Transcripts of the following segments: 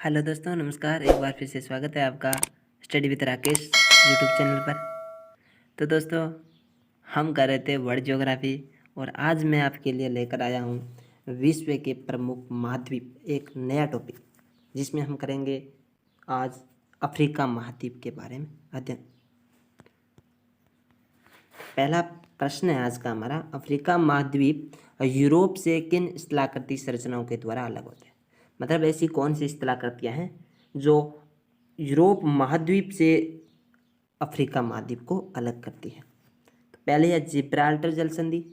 Hello दोस्तों, नमस्कार। एक बार फिर से स्वागत है आपका study with Rakesh YouTube channel पर। तो दोस्तों, हम कर रहे थे वर्ल्ड ज्योग्राफी और आज मैं आपके लिए लेकर आया हूँ विश्व के प्रमुख महाद्वीप, एक नया टॉपिक जिसमें हम करेंगे आज अफ्रीका महाद्वीप के बारे में अध्ययन। पहला प्रश्न है आज का हमारा, अफ्रीका महाद्वीप यूरोप से किन स्थलाकृति संरचनाओं के द्वारा अलग होते हैं। मतलब ऐसी कौन सी स्थलाकृतियाँ हैं जो यूरोप महाद्वीप से अफ्रीका महाद्वीप को अलग करती है। तो पहले है जिब्राल्टर जल संधि,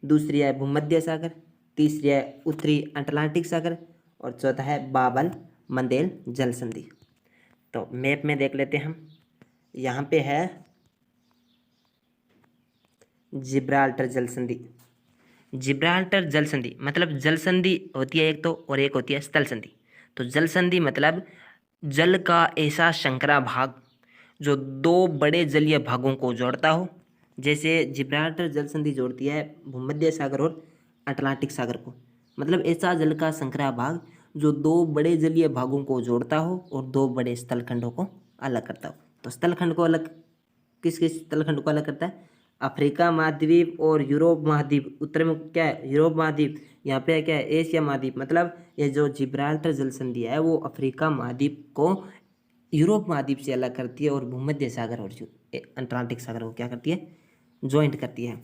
दूसरी है भूमध्य सागर, तीसरी है उत्तरी अटलांटिक सागर और चौथा है बाब-अल मंदेल जल संधि। तो मैप में देख लेते हैं हम। यहाँ पे है जिब्राल्टर जल संधि। जिब्राल्टर जल संधि मतलब जल संधि होती है एक तो, और एक होती है स्थल संधि। तो जल संधि मतलब जल का ऐसा संकरा भाग जो दो बड़े जलीय भागों को जोड़ता हो। जैसे जिब्राल्टर जल संधि जोड़ती है भूमध्य सागर और अटलांटिक सागर को। मतलब ऐसा जल का संकरा भाग जो दो बड़े जलीय भागों को जोड़ता हो और दो बड़े स्थलखंडों को अलग करता हो। तो स्थलखंड को अलग, किस किस स्थलखंड को अलग करता है? अफ्रीका महाद्वीप और यूरोप महाद्वीप। उत्तर में क्या है? यूरोप महाद्वीप। यहाँ पे है क्या है? एशिया महाद्वीप। मतलब ये जो जिब्राल्टर जल संधि है वो अफ्रीका महाद्वीप को यूरोप महाद्वीप से अलग करती है और भूमध्य सागर और अटलांटिक सागर को क्या करती है? ज्वाइंट करती है।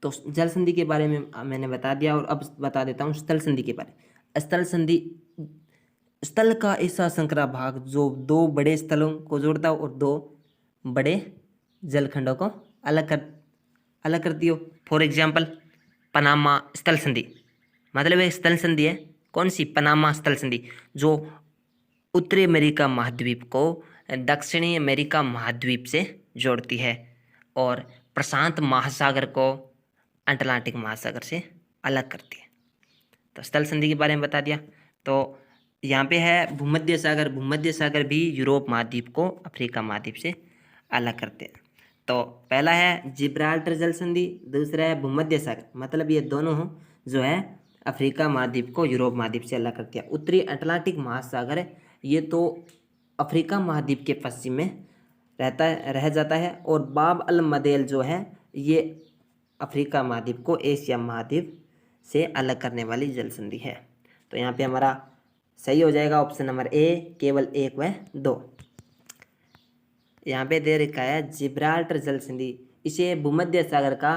तो जल संधि के बारे में मैंने बता दिया और अब बता देता हूँ स्थल संधि के बारे में। स्थल संधि स्थल का ऐसा संकरा भाग जो दो बड़े स्थलों को जोड़ता हो और दो बड़े जलखंडों को अलग करती हो। फॉर एग्जाम्पल पनामा स्थल संधि, मतलब एक स्थल संधि है। कौन सी? पनामा स्थल संधि, जो उत्तरी अमेरिका महाद्वीप को दक्षिणी अमेरिका महाद्वीप से जोड़ती है और प्रशांत महासागर को अटलांटिक महासागर से अलग करती है। तो स्थल संधि के बारे में बता दिया। तो यहाँ पे है भूमध्य सागर। भूमध्य सागर भी यूरोप महाद्वीप को अफ्रीका महाद्वीप से अलग करते हैं। तो पहला है जिब्राल्टर जल संधि, दूसरा है भूमध्य सागर। मतलब ये दोनों जो है अफ्रीका महाद्वीप को यूरोप महाद्वीप से अलग करती है। उत्तरी अटलांटिक महासागर है, ये तो अफ्रीका महाद्वीप के पश्चिम में रह जाता है। और बाब-अल मंदेल जो है ये अफ्रीका महाद्वीप को एशिया महाद्वीप से अलग करने वाली जल संधि है। तो यहाँ पे हमारा सही हो जाएगा ऑप्शन नंबर ए, केवल 1 व 2। यहाँ पे दे रखा है जिब्राल्टर जल संधि। इसे भूमध्य सागर का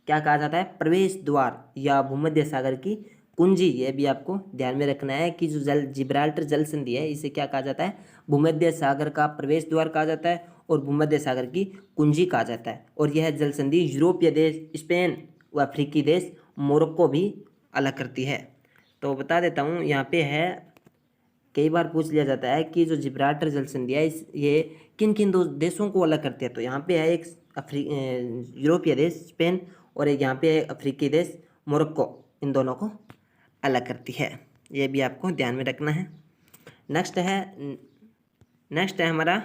क्या कहा जाता है? प्रवेश द्वार या भूमध्य सागर की कुंजी। ये भी आपको ध्यान में रखना है कि जो जिब्राल्टर जल संधि है इसे क्या कहा जाता है? भूमध्य सागर का प्रवेश द्वार कहा जाता है और भूमध्य सागर की कुंजी कहा जाता है। और यह जल संधि यूरोपीय देश स्पेन व अफ्रीकी देश मोरक्को भी अलग करती है। तो बता देता हूँ, यहाँ पे है कई बार पूछ लिया जाता है कि जो जिब्राल्टर जल संधि है ये किन किन दो देशों को अलग करती है। तो यहाँ पे है एक यूरोपीय देश स्पेन और एक यहाँ पे है अफ्रीकी देश मोरक्को, इन दोनों को अलग करती है। ये भी आपको ध्यान में रखना है। नेक्स्ट है हमारा,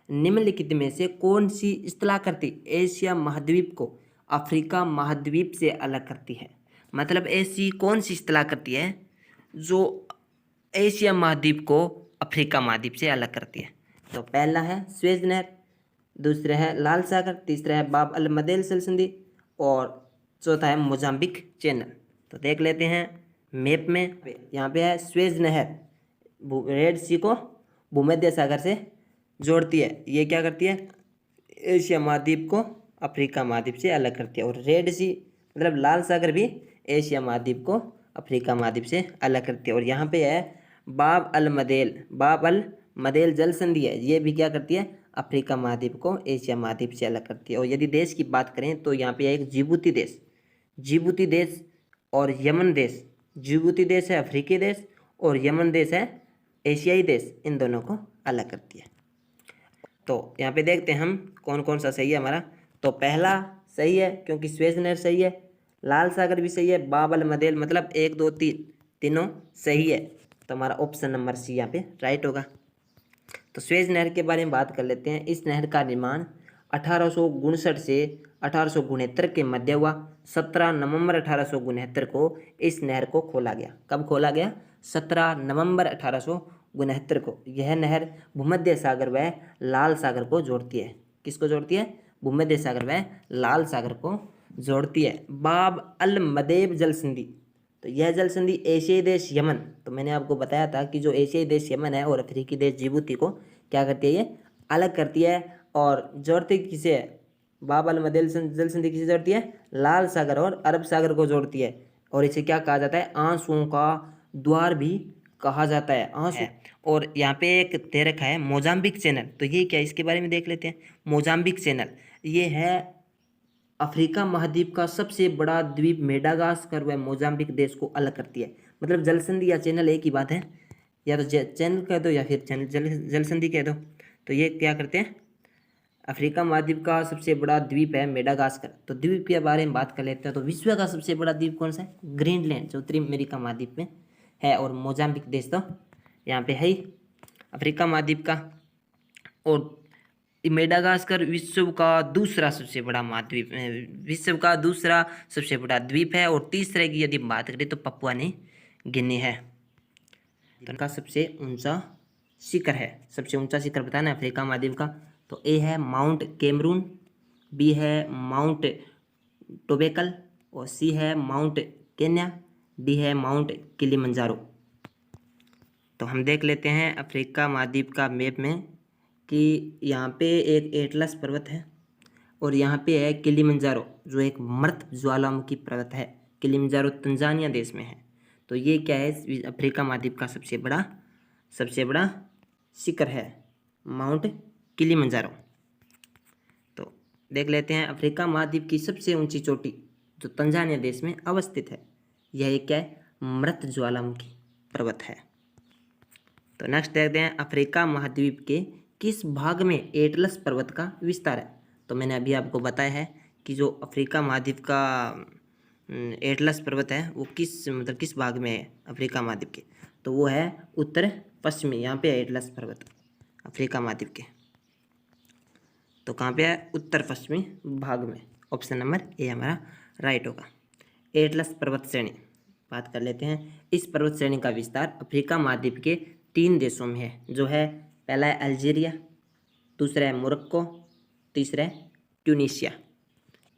निम्नलिखित में से कौन सी स्थलाकृति एशिया महाद्वीप को अफ्रीका महाद्वीप से अलग करती है। मतलब ऐसी कौन सी स्थलाकृति है जो एशिया महाद्वीप को अफ्रीका महाद्वीप से अलग करती है। तो पहला है स्वेज नहर, दूसरा है लाल सागर, तीसरा है बाब-अल मंदेल जल संधि और चौथा है मोजाम्बिक चैनल। तो देख लेते हैं मैप में। यहाँ पे है स्वेज नहर, रेड सी को भूमध्य सागर से जोड़ती है। ये क्या करती है? एशिया महाद्वीप को अफ्रीका महाद्वीप से अलग करती है। और रेड सी मतलब लाल सागर भी एशिया महाद्वीप को अफ्रीका महाद्वीप से अलग करती है। और यहाँ पे है बाब-अल मंदेल जल संधि है, ये भी क्या करती है? अफ्रीका महाद्वीप को एशिया महाद्वीप से अलग करती है। और यदि देश की बात करें तो यहाँ पे एक जिबूती देश और यमन देश। जिबूती देश है अफ्रीकी देश और यमन देश है एशियाई देश, इन दोनों को अलग करती है। तो यहाँ पे देखते हैं हम कौन कौन सा सही है हमारा। तो पहला सही है क्योंकि स्वेज नहर सही है, लाल सागर भी सही है, बाब-अल मंदेल मतलब 1 2 3 तीनों सही है। तो हमारा ऑप्शन नंबर सी यहाँ पे राइट होगा। तो स्वेज नहर के बारे में बात कर लेते हैं। इस नहर का निर्माण 1859 से 1869 के मध्य हुआ। 17 नवंबर 1869 को इस नहर को खोला गया। कब खोला गया? 17 नवंबर 1869 को। यह नहर भूमध्य सागर व लाल सागर को जोड़ती है। किसको जोड़ती है? भूमध्य सागर व लाल सागर को जोड़ती है। बाब अल मदेब जल संधि, तो यह जल संधि एशियाई देश यमन, तो मैंने आपको बताया था कि जो एशियाई देश यमन है और अफ्रीकी देश जिबूती को क्या करती है? ये अलग करती है। और जोड़ती किसे है? बाब अल मदेब जल संधि किसे जोड़ती है? लाल सागर और अरब सागर को जोड़ती है। और इसे क्या कहा जाता है? आंसुओं का द्वार भी कहा जाता है। आंसू। और यहाँ पे एक दे रखा है मोजाम्बिक चैनल, तो ये क्या है? इसके बारे में देख लेते हैं। मोजाम्बिक चैनल ये है अफ्रीका महाद्वीप का सबसे बड़ा द्वीप मेडागास्कर व मोजाम्बिक देश को अलग करती है। मतलब जल संधि या चैनल एक ही बात है, या तो चैनल कह दो या फिर जल संधि कह दो। तो ये क्या करते हैं? अफ्रीका महाद्वीप का सबसे बड़ा द्वीप है मेडागास्कर। तो द्वीप के बारे में बात कर लेते हैं। तो विश्व का सबसे बड़ा द्वीप कौन सा है? ग्रीनलैंड, जो उत्तरी अमेरिका महाद्वीप में है। और मोजाम्बिक देश तो यहाँ पे है ही अफ्रीका महाद्वीप का। और मेडागास्कर विश्व का दूसरा सबसे बड़ा महाद्वीप, विश्व का दूसरा सबसे बड़ा द्वीप है। और तीसरे की यदि बात करें तो पपुआ न्यू गिनी है। तो इनका सबसे ऊंचा शिखर है, सबसे ऊंचा शिखर बताना है अफ्रीका महाद्वीप का। तो ए है माउंट कैमरून, बी है माउंट टोबेकल, और सी है माउंट केन्या, डी है माउंट किलिमंजारो। तो हम देख लेते हैं अफ्रीका महाद्वीप का मैप में कि यहाँ पे एक एटलस पर्वत है और यहाँ पे है किलिमंजारो, जो एक मृत ज्वालामुखी पर्वत है। किलिमंजारो तंजानिया देश में है। तो ये क्या है? अफ्रीका महाद्वीप का सबसे बड़ा शिखर है, माउंट किलिमंजारो। तो देख लेते हैं अफ्रीका महाद्वीप की सबसे ऊंची चोटी जो तंजानिया देश में अवस्थित है, यह एक क्या है? मृत ज्वालामुखी पर्वत है। तो नेक्स्ट देखते हैं अफ्रीका महाद्वीप के किस भाग में एटलस पर्वत का विस्तार है। तो मैंने अभी आपको बताया है कि जो अफ्रीका महाद्वीप का एटलस पर्वत है वो किस भाग में है अफ्रीका महाद्वीप के? तो वो है उत्तर पश्चिमी। यहाँ पे है एटलस पर्वत अफ्रीका महाद्वीप के। तो कहाँ पे है? उत्तर पश्चिमी भाग में। ऑप्शन नंबर ए हमारा राइट होगा। एटलस पर्वत श्रेणी बात कर लेते हैं। इस पर्वत श्रेणी का विस्तार अफ्रीका महाद्वीप के 3 देशों में है, जो है पहला है अल्जीरिया, दूसरा है मोरक्को, तीसरा है ट्यूनीशिया।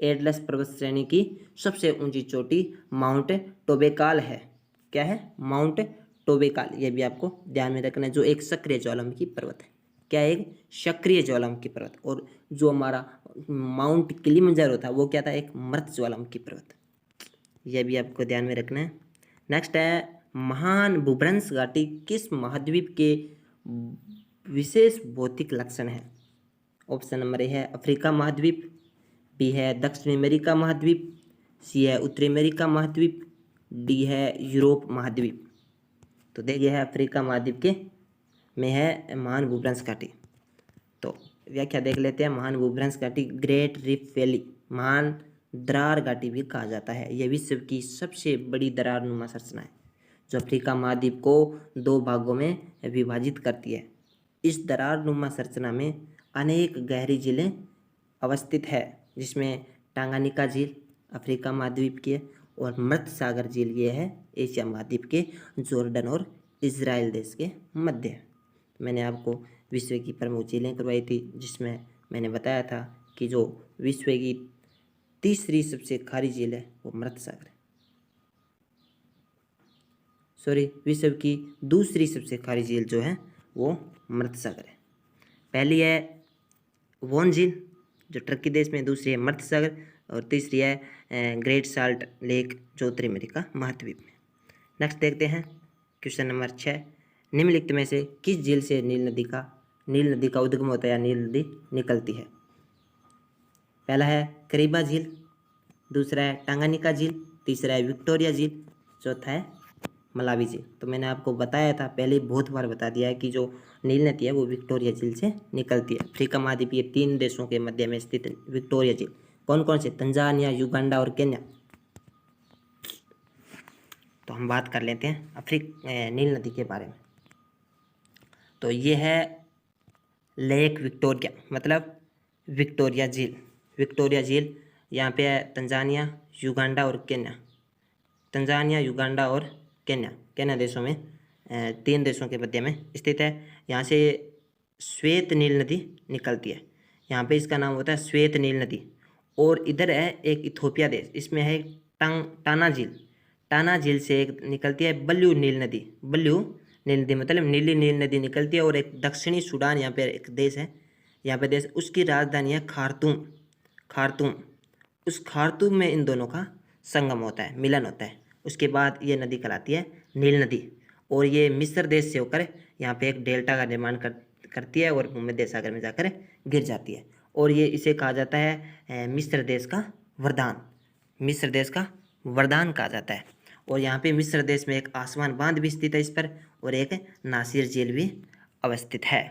एटलस पर्वत श्रेणी की सबसे ऊंची चोटी माउंट टोबेकाल है। क्या है? माउंट टोबेकाल। यह भी आपको ध्यान में रखना है, जो एक सक्रिय ज्वालामुखी पर्वत है। क्या है? एक सक्रिय ज्वालामुखी पर्वत। और जो हमारा माउंट किलिमंजारो था वो क्या था? एक मृत ज्वालामुखी पर्वत। यह भी आपको ध्यान में रखना है। नेक्स्ट है महान भूभ्रंश घाटी किस महाद्वीप के विशेष भौतिक लक्षण है? ऑप्शन नंबर ए है अफ्रीका महाद्वीप, बी है दक्षिण अमेरिका महाद्वीप, सी है उत्तरी अमेरिका महाद्वीप, डी है यूरोप महाद्वीप। तो देखिए है अफ्रीका महाद्वीप के में है महान भूभ्रंश घाटी। तो व्याख्या देख लेते हैं। महान भूभ्रंश घाटी ग्रेट रिफ वैली, महान दरार घाटी भी कहा जाता है। यह विश्व की सबसे बड़ी दरार नुमा संरचना है जो अफ्रीका महाद्वीप को 2 भागों में विभाजित करती है। इस दरार नुमा संरचना में अनेक गहरी झीलें अवस्थित है, जिसमें टांगानिका झील अफ्रीका महाद्वीप की है और मृत सागर झील ये है एशिया महाद्वीप के जॉर्डन और इजराइल देश के मध्य है। मैंने आपको विश्व की प्रमुख झीलें करवाई थी, जिसमें मैंने बताया था कि जो विश्व की तीसरी सबसे खारी झील है वो मृत सागर है। विश्व की दूसरी सबसे खारी झील जो है वो मृत सागर है। पहली है वोन झील जो टर्की देश में, दूसरी है मृत सागर और तीसरी है ग्रेट साल्ट लेक जो उत्तरी अमेरिका महाद्वीप में। नेक्स्ट देखते हैं क्वेश्चन नंबर 6। निम्नलिखित में से किस झील से नील नदी का उद्गम होता है या नील नदी निकलती है? पहला है करीबा झील, दूसरा है टांगानिका झील, तीसरा है विक्टोरिया झील, चौथा है मलावी झील। तो मैंने आपको बताया था पहले, बहुत बार बता दिया है कि जो नील नदी है वो विक्टोरिया झील से निकलती है। अफ्रीका महाद्वीप के 3 देशों के मध्य में स्थित विक्टोरिया झील कौन कौन से? तंजानिया, युगांडा और केन्या। तो हम बात कर लेते हैं नील नदी के बारे में। तो ये है लेक विक्टोरिया, मतलब विक्टोरिया झील। विक्टोरिया झील यहाँ पे है तंजानिया, युगांडा और केन्या। तंजानिया, युगांडा और केन्या, केन्या देशों में 3 देशों के मध्य में स्थित है। यहाँ से श्वेत नील नदी निकलती है। यहाँ पे इसका नाम होता है श्वेत नील नदी। और इधर है एक इथोपिया देश, इसमें है टाना झील। टाना झील से एक निकलती है बल्यू नील नदी। बल्यू नील नदी मतलब नीली नील नदी निकलती है। और एक दक्षिणी सूडान यहाँ पे एक देश है, यहाँ पे देश, उसकी राजधानी है खार्तूम। खार्तूम, उस खार्तूम में इन दोनों का संगम होता है, मिलन होता है। उसके बाद ये नदी कहलाती है नील नदी। और ये मिस्र देश से होकर यहाँ पे एक डेल्टा का निर्माण करती है और भूमध्य सागर में जाकर गिर जाती है। और ये इसे कहा जाता है मिस्र देश का वरदान। मिस्र देश का वरदान कहा जाता है। और यहाँ पे मिस्र देश में एक आसमान बांध भी स्थित है इस पर, और एक नासिर झील भी अवस्थित है।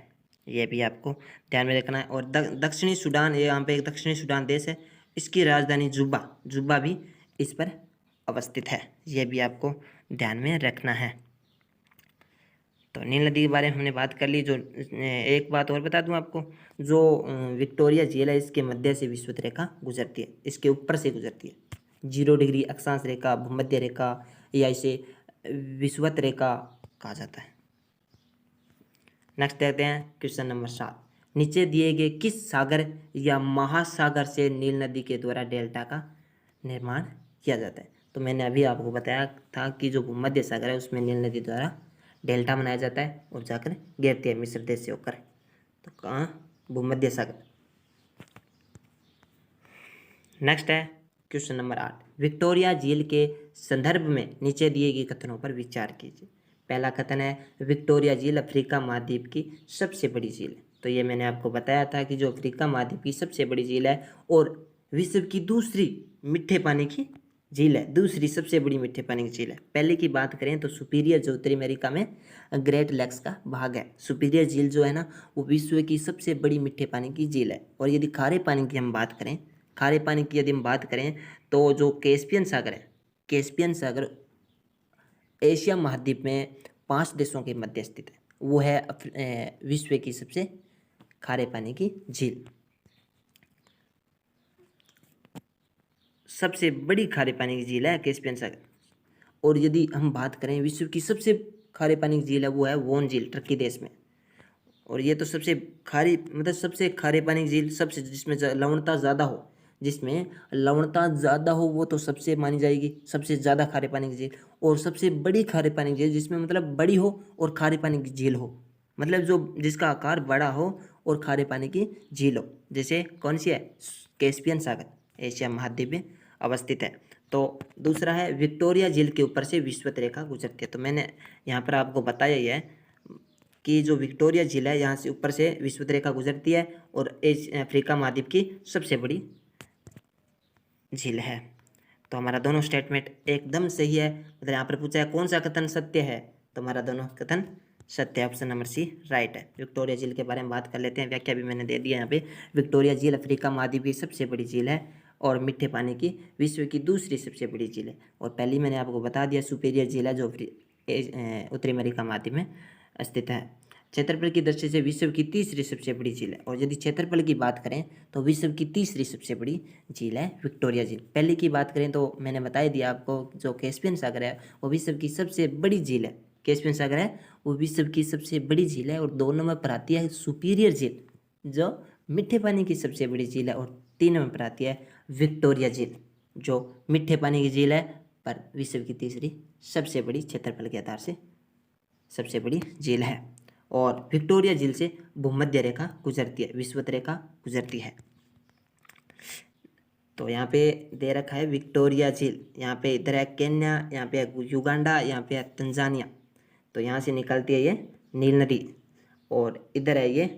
ये भी आपको ध्यान में रखना है। और दक्षिणी सूडान, ये यहाँ पे एक दक्षिणी सूडान देश है, इसकी राजधानी जुब्बा, जुब्बा भी इस पर अवस्थित है। ये भी आपको ध्यान में रखना है। तो नील नदी के बारे में हमने बात कर ली। जो एक बात और बता दूं आपको, जो विक्टोरिया झील है इसके मध्य से विषुवत रेखा गुजरती है, इसके ऊपर से गुजरती है। 0 डिग्री अक्षांश रेखा, भूमध्य रेखा, या इसे विषुवत रेखा कहा जाता है। नेक्स्ट देखते हैं क्वेश्चन नंबर 7। नीचे दिए गए किस सागर या महासागर से नील नदी के द्वारा डेल्टा का निर्माण किया जाता है? तो मैंने अभी आपको बताया था कि जो भूमध्य सागर है उसमें नील नदी द्वारा डेल्टा बनाया जाता है और जाकर गिरती है मिस्र देश से होकर। तो कहाँ? भूमध्य सागर। नेक्स्ट है क्वेश्चन नंबर 8। विक्टोरिया झील के संदर्भ में नीचे दिए गए कथनों पर विचार कीजिए। पहला कथन है विक्टोरिया झील अफ्रीका महाद्वीप की सबसे बड़ी झील है। तो ये मैंने आपको बताया था कि जो अफ्रीका महाद्वीप की सबसे बड़ी झील है और विश्व की दूसरी मीठे पानी की झील है, दूसरी सबसे बड़ी मीठे पानी की झील है। पहले की बात करें तो सुपीरियर जो उत्तरी अमेरिका में ग्रेट लेक्स का भाग है। सुपीरियर झील जो है ना वो विश्व की सबसे बड़ी मीठे पानी की झील है। और यदि खारे पानी की हम बात करें, खारे पानी की यदि हम बात करें तो जो कैस्पियन सागर है, कैस्पियन सागर एशिया महाद्वीप में 5 देशों के मध्य स्थित है। वो है विश्व की सबसे खारे पानी की झील, सबसे बड़ी खारे पानी की झील है कैस्पियन सागर। और यदि हम बात करें विश्व की सबसे खारे पानी की झील है वो है वोन झील, टर्की देश में। और ये तो सबसे खारी मतलब सबसे खारे पानी की झील, सबसे जिसमें लवणता ज़्यादा हो, जिसमें लवणता ज़्यादा हो वो तो सबसे मानी जाएगी सबसे ज़्यादा खारे पानी की झील। और सबसे बड़ी खारे पानी की झील जिसमें मतलब बड़ी हो और खारे पानी की झील हो, मतलब जो जिसका आकार बड़ा हो और खारे पानी की झील हो, जैसे कौन सी है? कैस्पियन सागर, एशिया महाद्वीप में अवस्थित है। तो दूसरा है विक्टोरिया झील के ऊपर से विषुवत रेखा गुजरती है। तो मैंने यहाँ पर आपको बताया ही है कि जो विक्टोरिया झील है यहाँ से ऊपर से विषुवत रेखा गुजरती है और अफ्रीका महाद्वीप की सबसे बड़ी झील है। तो हमारा दोनों स्टेटमेंट एकदम सही है। मतलब यहाँ पर पूछा है कौन सा कथन सत्य है, तो हमारा दोनों कथन सत्य है, ऑप्शन नंबर सी राइट है। विक्टोरिया झील के बारे में बात कर लेते हैं। व्याख्या भी मैंने दे दिया यहाँ पे। विक्टोरिया झील अफ्रीका महाद्वीप की सबसे बड़ी झील है और मीठे पानी की विश्व की दूसरी सबसे बड़ी झील है। और पहली मैंने आपको बता दिया सुपीरियर झील है जो उत्तरी अमेरिका महाद्वीप में स्थित है। क्षेत्रफल की दृष्टि से विश्व की तीसरी सबसे बड़ी झील है। और यदि क्षेत्रफल की बात करें तो विश्व की तीसरी सबसे बड़ी झील है विक्टोरिया झील। पहले की बात करें तो मैंने बता दिया आपको जो कैस्पियन सागर है वो विश्व की सबसे बड़ी झील है। कैस्पियन सागर है वो विश्व की सबसे बड़ी झील है। और 2 नंबर पर आती है सुपीरियर झील जो मीठे पानी की सबसे बड़ी झील है। और 3 नंबर पर आती है विक्टोरिया झील जो मीठे पानी की झील है पर विश्व की तीसरी सबसे बड़ी क्षेत्रफल के आधार से सबसे बड़ी झील है। और विक्टोरिया झील से भूमध्य रेखा गुजरती है, विषुवत रेखा गुजरती है। तो यहाँ पे दे रखा है विक्टोरिया झील, यहाँ पे इधर है केन्या, यहाँ पे है युगांडा, यहाँ पे है तंजानिया। तो यहाँ से निकलती है ये नील नदी। और इधर है ये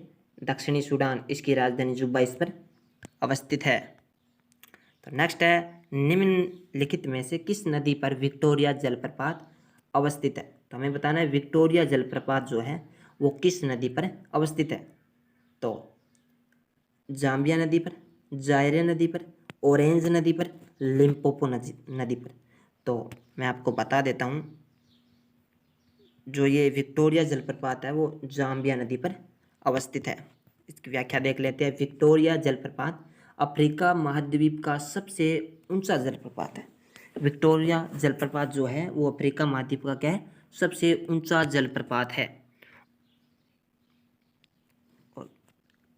दक्षिणी सूडान, इसकी राजधानी जुब्बा इस पर अवस्थित है। तो नेक्स्ट है निम्नलिखित में से किस नदी पर विक्टोरिया जलप्रपात अवस्थित है? तो हमें बताना है विक्टोरिया जलप्रपात जो है वो किस नदी पर अवस्थित है। तो जाम्बिया नदी पर, जायरे नदी पर, ऑरेंज नदी पर, लिम्पोपो नदी पर। तो मैं आपको बता देता हूँ जो ये विक्टोरिया जलप्रपात है वो जाम्बिया नदी पर अवस्थित है। इसकी व्याख्या देख लेते हैं। विक्टोरिया जलप्रपात अफ्रीका महाद्वीप का सबसे ऊंचा जलप्रपात है। विक्टोरिया जलप्रपात जो है वो अफ्रीका महाद्वीप का क्या है, सबसे ऊंचा जलप्रपात है। और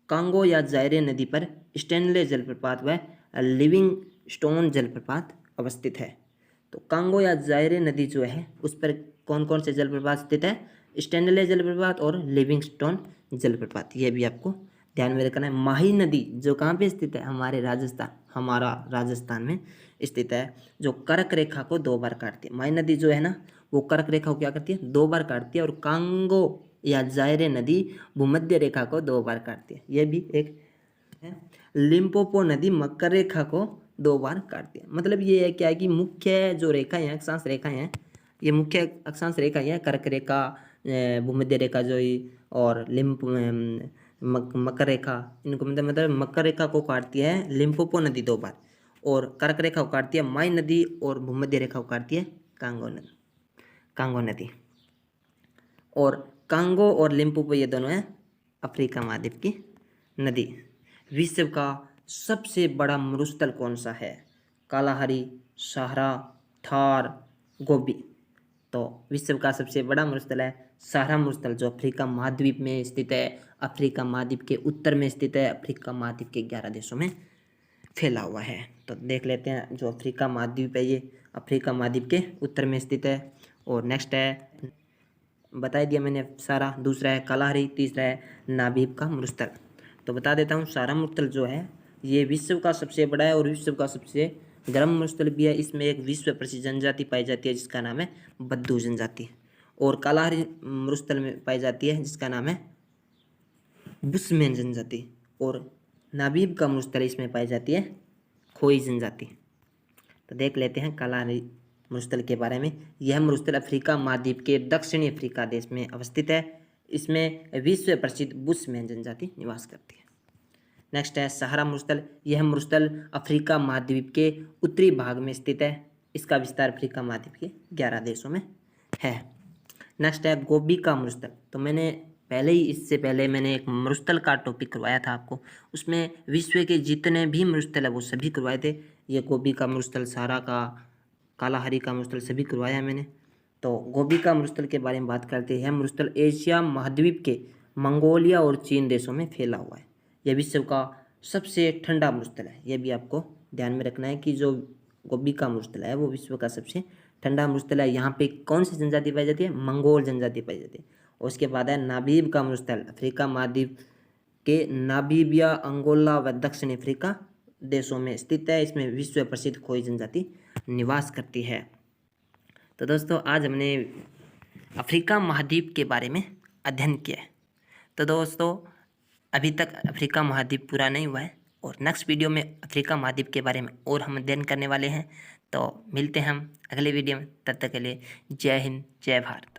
कांगो या जायरे नदी पर स्टैनले जलप्रपात व लिविंग स्टोन जलप्रपात अवस्थित है। तो कांगो या जायरे नदी जो है उस पर कौन कौन से जलप्रपात स्थित है, स्टैनले जलप्रपात और लिविंगस्टोन जलप्रपात, ये भी आपको ध्यान में रखना है। माही नदी जो कहाँ पे स्थित है, हमारा राजस्थान में स्थित है, जो कर्क रेखा को 2 बार काटती है। माही नदी जो है ना वो कर्क रेखा को क्या करती है, 2 बार काटती है। और कांगो या जायरे नदी भूमध्य रेखा को 2 बार काटती है, यह भी एक है। लिम्पोपो नदी मकर रेखा को 2 बार काटती है। मतलब ये है क्या है कि मुख्य जो रेखाएं हैं, अक्षांश रेखाएं हैं, ये मुख्य अक्षांश रेखा है कर्क रेखा, भूमध्य रेखा जो ही, और मकर रेखा, इनको मतलब मकर रेखा को काटती है लिम्पोपो नदी 2 बार, और कर्क रेखा को काटती है माई नदी, और भूमध्य रेखा को काटती है कांगो नदी। और कांगो और लिम्पोपो ये दोनों हैं अफ्रीका महाद्वीप की नदी। विश्व का सबसे बड़ा मरुस्थल कौन सा है, कालाहारी, सहारा, थार, गोबी। तो विश्व का सबसे बड़ा मरुस्थल है सहारा मरुस्थल, जो अफ्रीका महाद्वीप में स्थित है। अफ्रीका महाद्वीप के उत्तर में स्थित है। अफ्रीका महाद्वीप के 11 देशों में फैला हुआ है। तो देख लेते हैं, जो अफ्रीका महाद्वीप है ये अफ्रीका महाद्वीप के उत्तर में स्थित है। और नेक्स्ट है, बता दिया मैंने सारा। दूसरा है कालाहारी, तीसरा है नाबीब का मरुस्थल। तो बता देता हूँ, सहारा मरुस्थल जो है ये विश्व का सबसे बड़ा है और विश्व का सबसे गर्म मरुस्थल भी है। इसमें एक विश्व प्रसिद्ध जनजाति पाई जाती है जिसका नाम है बद्दू जनजाति। और कालाहारी मरुस्थल में पाई जाती है जिसका नाम है बुशमैन जनजाति। और नाबीब का मरुस्थल इसमें पाई जाती है खोई जनजाति। तो देख लेते हैं कालाहारी मरुस्थल के बारे में। यह मरुस्थल अफ्रीका महाद्वीप के दक्षिणी अफ्रीका देश में अवस्थित है। इसमें विश्व प्रसिद्ध बुशमैन जनजाति निवास करती है। नेक्स्ट है सहारा मरुस्थल। यह मरुस्थल अफ्रीका महाद्वीप के उत्तरी भाग में स्थित है। इसका विस्तार अफ्रीका महाद्वीप के 11 देशों में है। नेक्स्ट है गोबी का मरुस्थल। तो इससे पहले मैंने एक मरुस्थल का टॉपिक करवाया था आपको, उसमें विश्व के जितने भी मरुस्थल है वो सभी करवाए थे। ये गोबी का मरुस्थल, सहारा का, कालाहारी का मरुस्थल सभी करवाया मैंने। तो गोबी का मरुस्थल के बारे में बात करते हैं। मरुस्थल एशिया महाद्वीप के मंगोलिया और चीन देशों में फैला हुआ है। यह विश्व का सबसे ठंडा मरुस्थल है। यह भी आपको ध्यान में रखना है कि जो गोबी का मरुस्थल है वो विश्व का सबसे ठंडा मरुस्थल है। यहाँ पे कौन सी जनजाति पाई जाती है, मंगोल जनजाति पाई जाती है। और उसके बाद है नाबीब का मरुस्थल, अफ्रीका महाद्वीप के नाबीबिया, अंगोला व दक्षिण अफ्रीका देशों में स्थित है। इसमें विश्व प्रसिद्ध खोई जनजाति निवास करती है। तो दोस्तों आज हमने अफ्रीका महाद्वीप के बारे में अध्ययन किया है। तो दोस्तों अभी तक अफ्रीका महाद्वीप पूरा नहीं हुआ है, और नेक्स्ट वीडियो में अफ्रीका महाद्वीप के बारे में और हम अध्ययन करने वाले हैं। तो मिलते हैं हम अगले वीडियो में, तब तक के लिए जय हिंद, जय भारत।